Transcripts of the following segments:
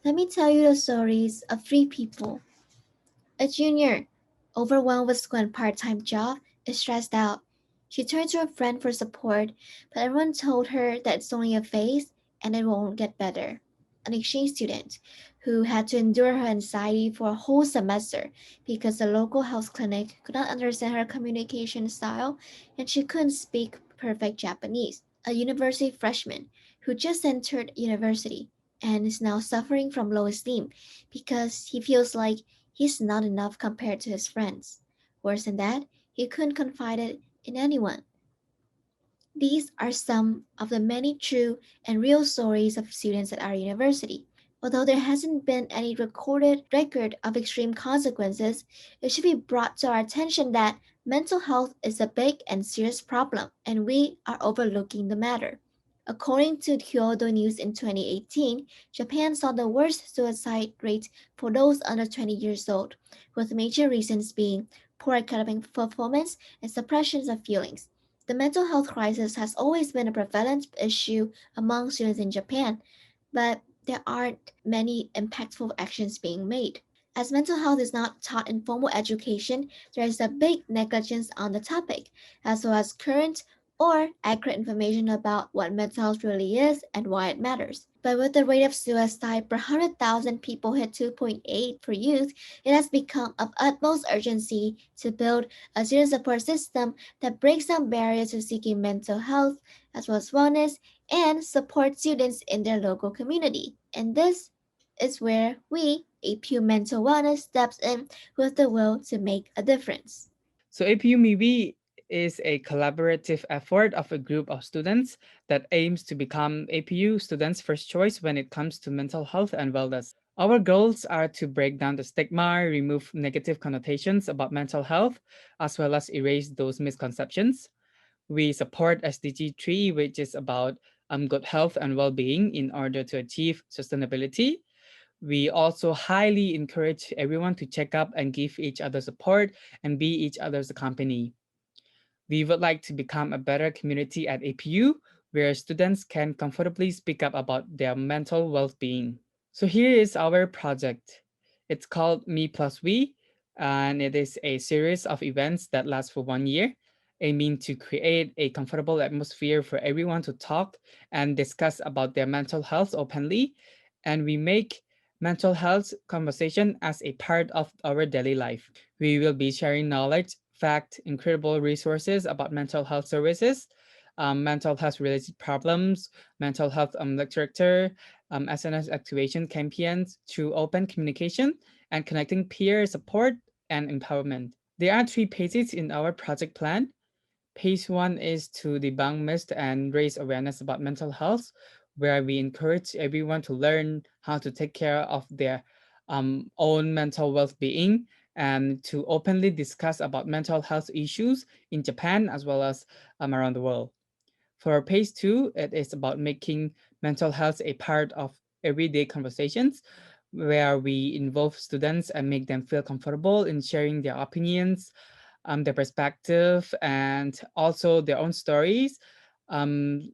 Let me tell you the stories of three people. A junior, overwhelmed with school and part-time job, is stressed out. She turned to a friend for support, but everyone told her that it's only a phase and it won't get better. An exchange student who had to endure her anxiety for a whole semester because the local health clinic could not understand her communication style and she couldn't speak perfect Japanese. A university freshman who just entered university and is now suffering from low esteem because he feels like he's not enough compared to his friends. Worse than that, he couldn't confide it in anyone. These are some of the many true and real stories of students at our university. Although there hasn't been any recorded record of extreme consequences, it should be brought to our attention that mental health is a big and serious problem, and we are overlooking the matter. According to Kyodo News in 2018, Japan saw the worst suicide rate for those under 20 years old, with major reasons being poor academic performance and suppressions of feelings. The mental health crisis has always been a prevalent issue among students in Japan, but there aren't many impactful actions being made. As mental health is not taught in formal education, there is a big negligence on the topic, as well as current or accurate information about what mental health really is and why it matters. But with the rate of suicide per 100,000 people hit 2.8 for youth, it has become of utmost urgency to build a serious support system that breaks down barriers to seeking mental health as well as wellness and support students in their local community. And this is where we, APU Mental Wellness, steps in with the will to make a difference. So APU MeWe is a collaborative effort of a group of students that aims to become APU students' first choice when it comes to mental health and wellness. Our goals are to break down the stigma, remove negative connotations about mental health, as well as erase those misconceptions. We support SDG 3, which is about good health and well-being in order to achieve sustainability. We also highly encourage everyone to check up and give each other support and be each other's company. We would like to become a better community at APU where students can comfortably speak up about their mental well-being. So here is our project. It's called Me Plus We, and it is a series of events that last for 1 year, aiming to create a comfortable atmosphere for everyone to talk and discuss about their mental health openly. And we make mental health conversation as a part of our daily life. We will be sharing knowledge, fact, incredible resources about mental health services, mental health related problems, mental health literature, SNS activation campaigns through open communication and connecting peer support and empowerment. There are three phases in our project plan. Phase one is to debunk myths and raise awareness about mental health, where we encourage everyone to learn how to take care of their own mental well-being and to openly discuss about mental health issues in Japan as well as around the world. For phase two, it is about making mental health a part of everyday conversations where we involve students and make them feel comfortable in sharing their opinions, their perspective, and also their own stories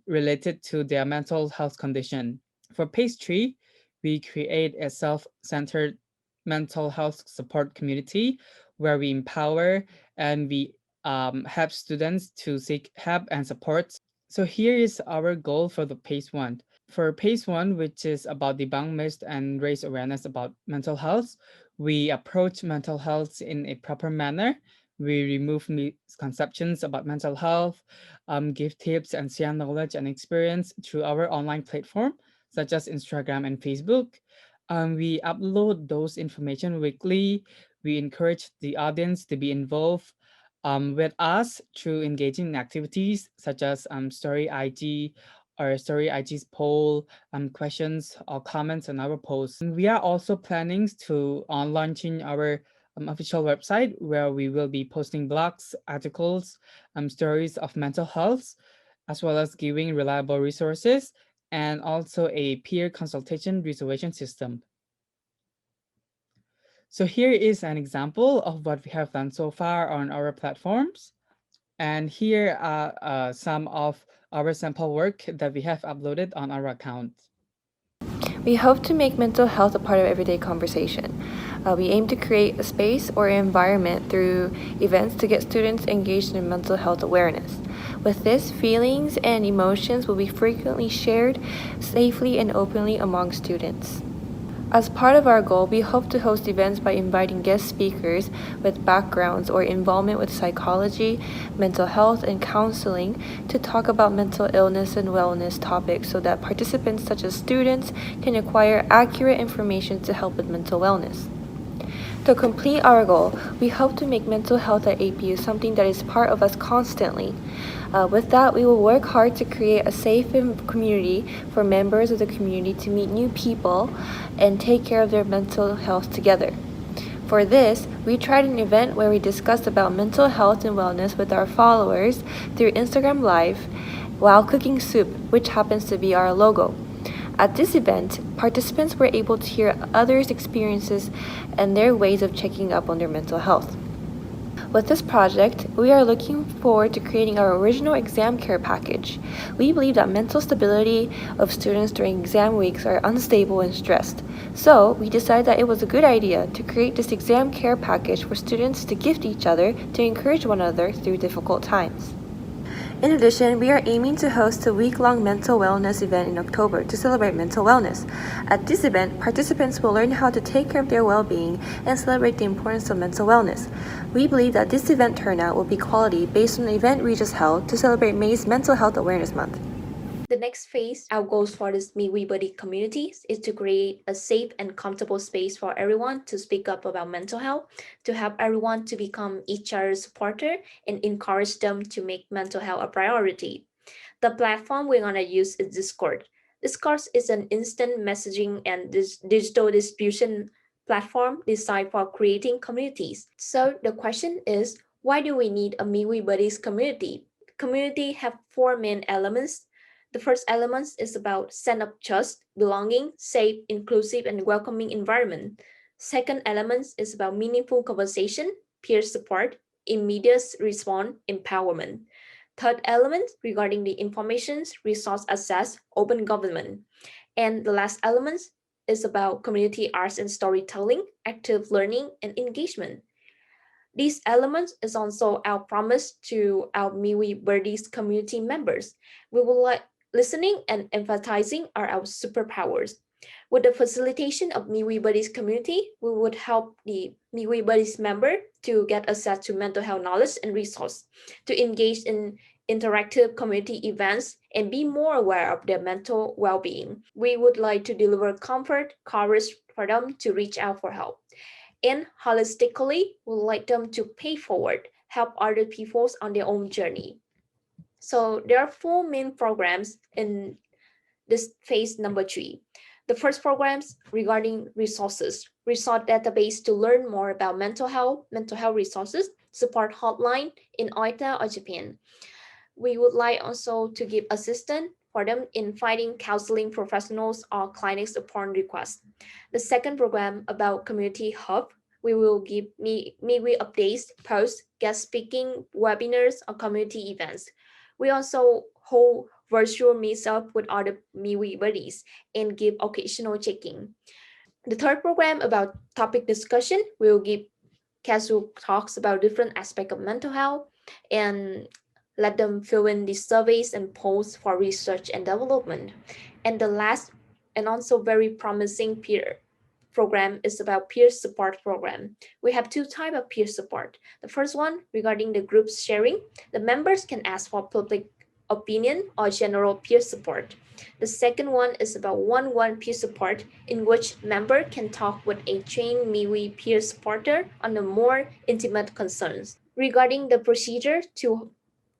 related to their mental health condition. For phase three, we create a self-centered mental health support community where we empower and we help students to seek help and support. So here is our goal for the phase one. For phase one, which is about debunk myths and raise awareness about mental health, we approach mental health in a proper manner. We remove misconceptions about mental health, give tips and share knowledge and experience through our online platform, such as Instagram and Facebook. We upload those information weekly. We encourage the audience to be involved with us through engaging in activities such as Story IG or Story IG's poll, questions or comments on our posts. And we are also planning to on launching our official website where we will be posting blogs, articles, stories of mental health, as well as giving reliable resources and also a peer consultation reservation system. So here is an example of what we have done so far on our platforms. And here are some of our sample work that we have uploaded on our account. We hope to make mental health a part of everyday conversation. We aim to create a space or environment through events to get students engaged in mental health awareness. With this, feelings and emotions will be frequently shared safely and openly among students. As part of our goal, we hope to host events by inviting guest speakers with backgrounds or involvement with psychology, mental health, and counseling to talk about mental illness and wellness topics so that participants, such as students, can acquire accurate information to help with mental wellness. To complete our goal, we hope to make mental health at APU something that is part of us constantly. With that, we will work hard to create a safe community for members of the community to meet new people and take care of their mental health together. For this, we tried an event where we discussed about mental health and wellness with our followers through Instagram Live while cooking soup, which happens to be our logo. At this event, participants were able to hear others' experiences and their ways of checking up on their mental health. With this project, we are looking forward to creating our original exam care package. We believe that mental stability of students during exam weeks are unstable and stressed. So, we decided that it was a good idea to create this exam care package for students to gift each other to encourage one another through difficult times. In addition, we are aiming to host a week-long mental wellness event in October to celebrate mental wellness. At this event, participants will learn how to take care of their well-being and celebrate the importance of mental wellness. We believe that this event turnout will be quality based on the event we just held to celebrate May's Mental Health Awareness Month. The next phase, our goals for this MeWe Buddy community is to create a safe and comfortable space for everyone to speak up about mental health, to help everyone to become each other's supporter and encourage them to make mental health a priority. The platform we're going to use is Discord. Discord is an instant messaging and digital distribution platform designed for creating communities. So the question is, why do we need a MeWe Buddies community? Community have four main elements. The first element is about sense of trust, belonging, safe, inclusive, and welcoming environment. Second element is about meaningful conversation, peer support, immediate response, empowerment. Third element regarding the information, resource access, open government. And the last element is about community arts and storytelling, active learning, and engagement. These elements is also our promise to our MeWe Birdies community members. We will like listening and empathizing are our superpowers. With the facilitation of MeWe Buddies community, we would help the MeWe Buddies member to get access to mental health knowledge and resource, to engage in interactive community events and be more aware of their mental well-being. We would like to deliver comfort, courage for them to reach out for help and holistically would like them to pay forward, help other people on their own journey. So there are four main programs in this phase number three. The first programs regarding resources, resource database to learn more about mental health resources, support hotline in Oita or Japan. We would like also to give assistance for them in finding counseling professionals or clinics upon request. The second program about community hub, we will give MeWe updates, posts, guest speaking, webinars, or community events. We also hold virtual meets up with other MeWe buddies and give occasional checking. The third program about topic discussion, we will give casual talks about different aspects of mental health and let them fill in the surveys and polls for research and development. And the last and also very promising peer program is about peer support program. We have two types of peer support. The first one regarding the group sharing, the members can ask for public opinion or general peer support. The second one is about one-on-one peer support in which member can talk with a trained MeWe peer supporter on the more intimate concerns. Regarding the procedure to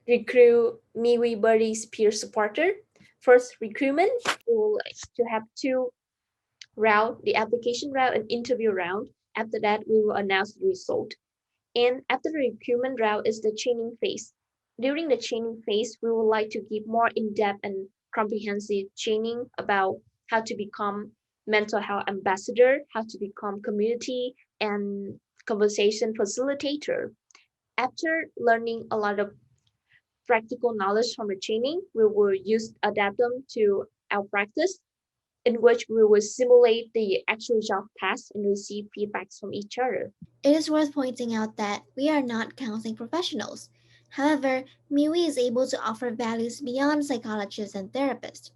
recruit MeWe Buddies peer supporter, first recruitment, we will like to have two round, the application round and interview round. After that, we will announce the result. And after the recruitment round is the training phase. During the training phase, we would like to give more in-depth and comprehensive training about how to become mental health ambassador, how to become community and conversation facilitator. After learning a lot of practical knowledge from the training, we will adapt them to our practice in which we will simulate the actual job task and receive feedbacks from each other. It is worth pointing out that we are not counseling professionals. However, MeWe is able to offer values beyond psychologists and therapists.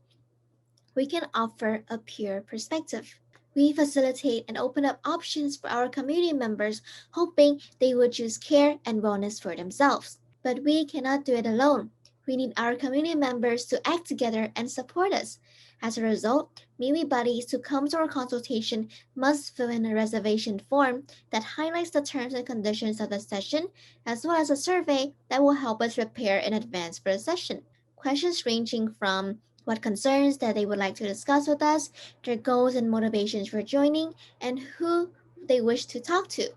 We can offer a pure perspective. We facilitate and open up options for our community members, hoping they would choose care and wellness for themselves. But we cannot do it alone. We need our community members to act together and support us. As a result, MeWe buddies who come to our consultation must fill in a reservation form that highlights the terms and conditions of the session, as well as a survey that will help us prepare in advance for the session. Questions ranging from what concerns that they would like to discuss with us, their goals and motivations for joining, and who they wish to talk to.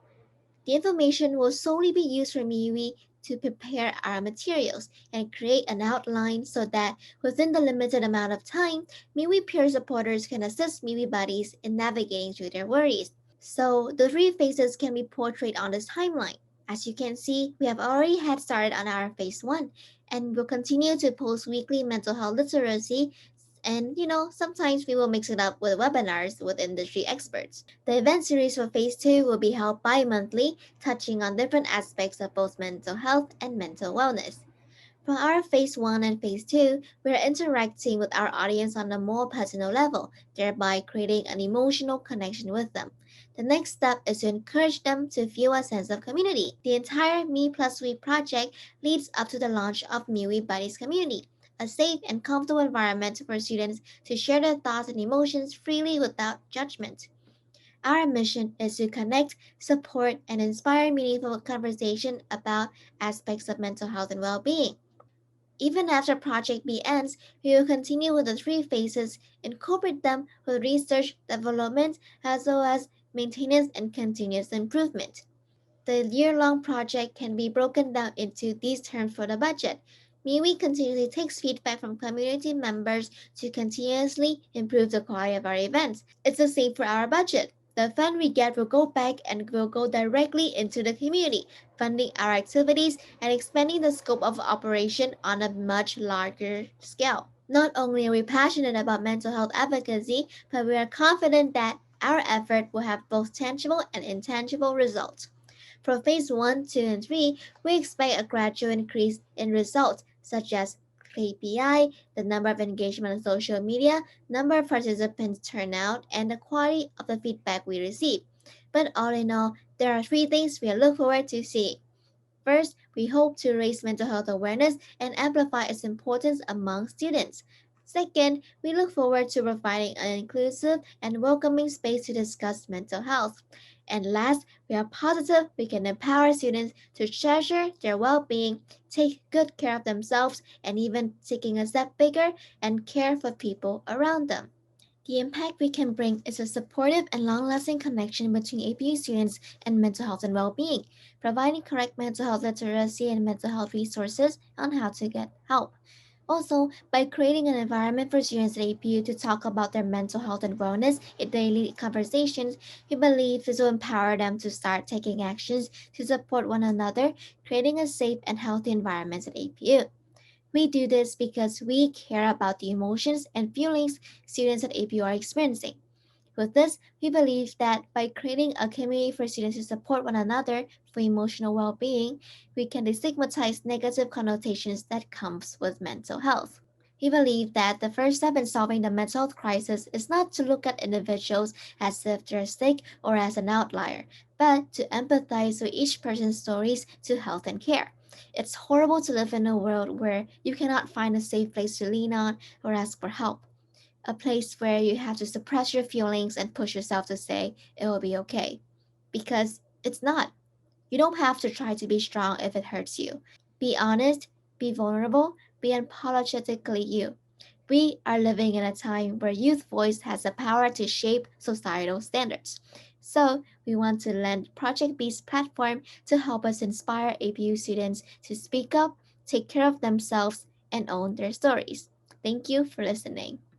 The information will solely be used for MeWe to prepare our materials and create an outline so that within the limited amount of time, MeWe peer supporters can assist MeWe buddies in navigating through their worries. So the three phases can be portrayed on this timeline. As you can see, we have already had started on our phase 1 and will continue to post weekly mental health literacy, and sometimes we will mix it up with webinars with industry experts. The event series for phase 2 will be held bi-monthly, touching on different aspects of both mental health and mental wellness. For our phase 1 and phase 2, we are interacting with our audience on a more personal level, thereby creating an emotional connection with them. The next step is to encourage them to feel a sense of community. The entire Me Plus We project leads up to the launch of MeWe Buddies Community, a safe and comfortable environment for students to share their thoughts and emotions freely without judgment. Our mission is to connect, support, and inspire meaningful conversation about aspects of mental health and well-being. Even after Project B ends, we will continue with the three phases, incorporate them with research, development, as well as maintenance and continuous improvement. The year-long project can be broken down into these terms for the budget. MeWe continuously takes feedback from community members to continuously improve the quality of our events. It's the same for our budget. The fund we get will go back and will go directly into the community, funding our activities and expanding the scope of operation on a much larger scale. Not only are we passionate about mental health advocacy, but we are confident that our effort will have both tangible and intangible results. For phase 1, 2, and 3, we expect a gradual increase in results such as KPI, the number of engagement on social media, number of participants turnout, and the quality of the feedback we receive. But all in all, there are three things we look forward to seeing. First, we hope to raise mental health awareness and amplify its importance among students. Second, we look forward to providing an inclusive and welcoming space to discuss mental health. And last, we are positive we can empower students to treasure their well being, take good care of themselves, and even taking a step bigger and care for people around them. The impact we can bring is a supportive and long lasting connection between APU students and mental health and well being, providing correct mental health literacy and mental health resources on how to get help. Also, by creating an environment for students at APU to talk about their mental health and wellness in daily conversations, we believe this will empower them to start taking actions to support one another, creating a safe and healthy environment at APU. We do this because we care about the emotions and feelings students at APU are experiencing. With this, we believe that by creating a community for students to support one another for emotional well-being, we can destigmatize negative connotations that comes with mental health. We believe that the first step in solving the mental health crisis is not to look at individuals as if they're sick or as an outlier, but to empathize with each person's stories to health and care. It's horrible to live in a world where you cannot find a safe place to lean on or ask for help, a place where you have to suppress your feelings and push yourself to say it will be okay. Because it's not. You don't have to try to be strong if it hurts you. Be honest, be vulnerable, be unapologetically you. We are living in a time where youth voice has the power to shape societal standards. So, we want to lend Project B's platform to help us inspire APU students to speak up, take care of themselves, and own their stories. Thank you for listening.